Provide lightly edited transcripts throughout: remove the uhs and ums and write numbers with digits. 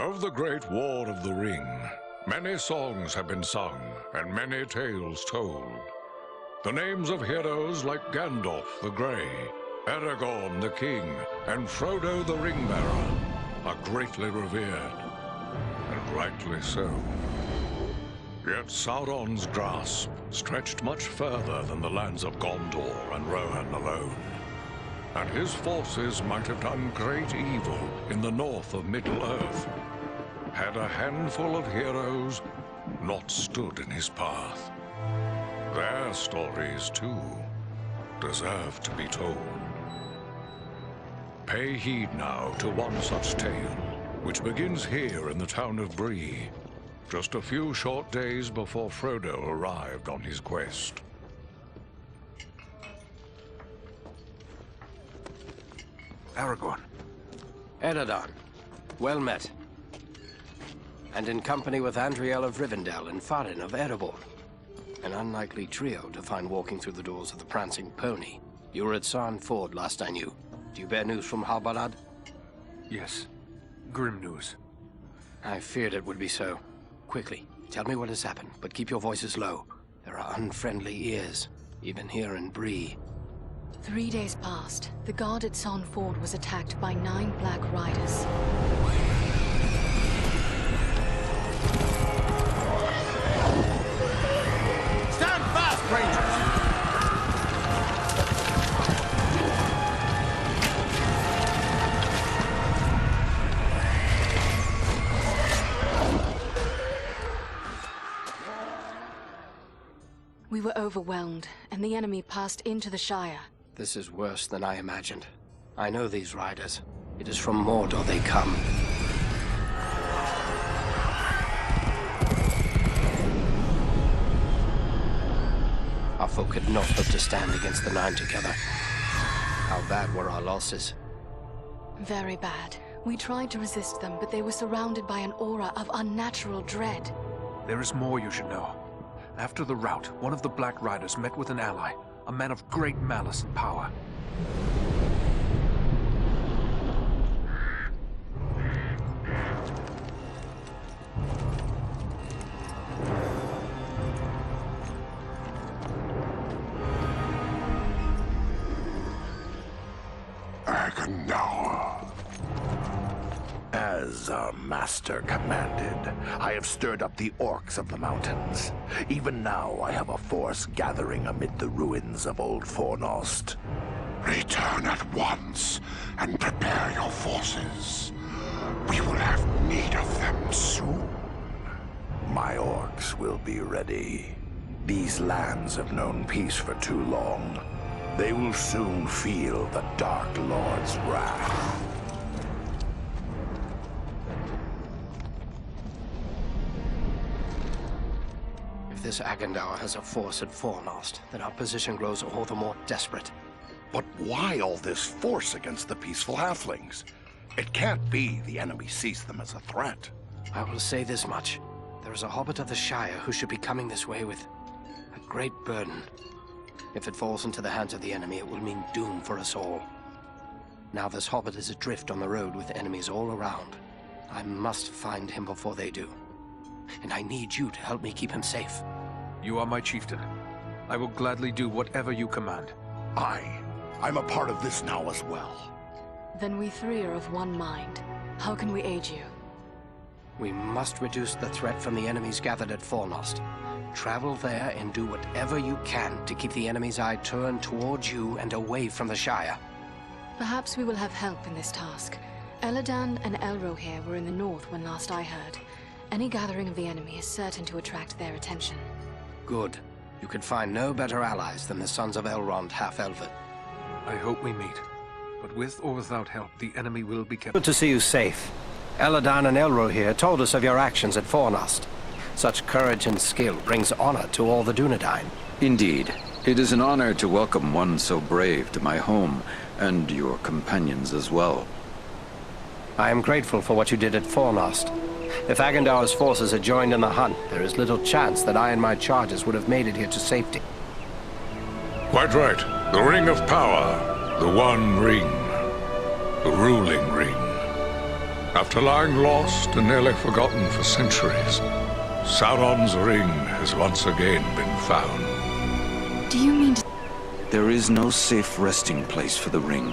Of the Great War of the Ring, many songs have been sung and many tales told. The names of heroes like Gandalf the Grey, Aragorn the King, and Frodo the Ring-Bearer are greatly revered, and rightly so. Yet Sauron's grasp stretched much further than the lands of Gondor and Rohan alone, and his forces might have done great evil in the north of Middle-earth, had a handful of heroes not stood in his path. Their stories, too, deserve to be told. Pay heed now to one such tale, which begins here in the town of Bree, just a few short days before Frodo arrived on his quest. Aragorn. Eredon, well met. And in company with Andriel of Rivendell and Farin of Erebor. An unlikely trio to find walking through the doors of the Prancing Pony. You were at Sarn Ford last I knew. Do you bear news from Halbarad? Yes. Grim news. I feared it would be so. Quickly, tell me what has happened, but keep your voices low. There are unfriendly ears, even here in Bree. 3 days passed. The guard at Sarn Ford was attacked by 9 Black Riders. Stand fast, Rangers! We were overwhelmed, and the enemy passed into the Shire. This is worse than I imagined. I know these riders. It is from Mordor they come. Our folk could not hope to stand against the 9 together. How bad were our losses? Very bad. We tried to resist them, but they were surrounded by an aura of unnatural dread. There is more you should know. After the rout, one of the Black Riders met with an ally, a man of great malice and power. As our master commanded, I have stirred up the orcs of the mountains. Even now I have a force gathering amid the ruins of Old Fornost. Return at once and prepare your forces. We will have need of them soon. My orcs will be ready. These lands have known peace for too long. They will soon feel the Dark Lord's wrath. If this Agandaur has a force at Fornost, then our position grows all the more desperate. But why all this force against the peaceful halflings? It can't be the enemy sees them as a threat. I will say this much. There is a hobbit of the Shire who should be coming this way with a great burden. If it falls into the hands of the enemy, it will mean doom for us all. Now this hobbit is adrift on the road with enemies all around. I must find him before they do. And I need you to help me keep him safe. You are my chieftain. I will gladly do whatever you command. I'm a part of this now as well. Then we 3 are of one mind. How can we aid you? We must reduce the threat from the enemies gathered at Fornost. Travel there and do whatever you can to keep the enemy's eye turned towards you and away from the Shire. Perhaps we will have help in this task. Elladan and Elrohir were in the north when last I heard. Any gathering of the enemy is certain to attract their attention. Good. You could find no better allies than the sons of Elrond half-elven. I hope we meet. But with or without help, the enemy will be kept. Good to see you safe. Elladan and Elrohir told us of your actions at Fornost. Such courage and skill brings honor to all the Dunedain. Indeed. It is an honor to welcome one so brave to my home, and your companions as well. I am grateful for what you did at Fornost. If Agandaur's forces had joined in the hunt, there is little chance that I and my charges would have made it here to safety. Quite right. The Ring of Power. The One Ring. The ruling ring. After lying lost and nearly forgotten for centuries, Sauron's ring has once again been found. Do you mean to... There is no safe resting place for the ring,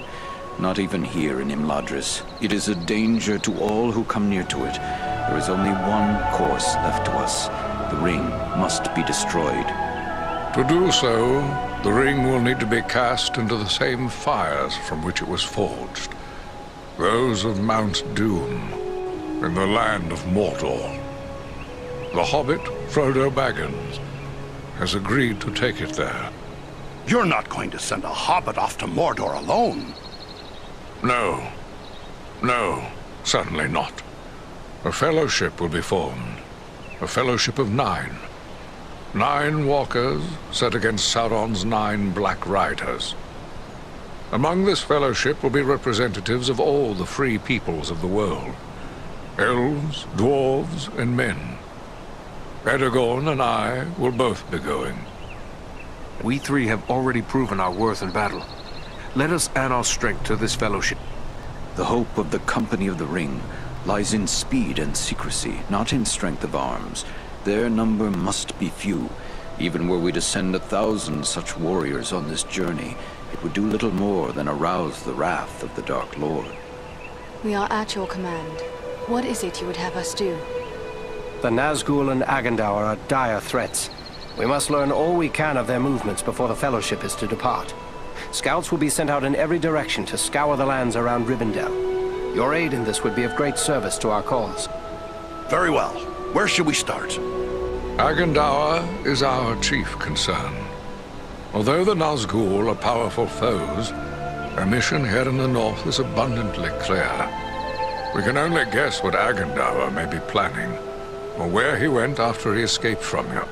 not even here in Imladris. It is a danger to all who come near to it. There is only one course left to us. The ring must be destroyed. To do so, the ring will need to be cast into the same fires from which it was forged. Those of Mount Doom, in the land of Mordor. The hobbit, Frodo Baggins, has agreed to take it there. You're not going to send a hobbit off to Mordor alone. No. No, certainly not. A fellowship will be formed. A fellowship of 9. 9 walkers set against Sauron's 9 Black Riders. Among this fellowship will be representatives of all the free peoples of the world. Elves, dwarves, and men. Aragorn and I will both be going. We 3 have already proven our worth in battle. Let us add our strength to this fellowship. The hope of the Company of the Ring lies in speed and secrecy, not in strength of arms. Their number must be few. Even were we to send 1,000 such warriors on this journey, it would do little more than arouse the wrath of the Dark Lord. We are at your command. What is it you would have us do? The Nazgul and Agandaur are dire threats. We must learn all we can of their movements before the Fellowship is to depart. Scouts will be sent out in every direction to scour the lands around Rivendell. Your aid in this would be of great service to our cause. Very well. Where should we start? Agandaur is our chief concern. Although the Nazgul are powerful foes, our mission here in the north is abundantly clear. We can only guess what Agandaur may be planning, or where he went after he escaped from you.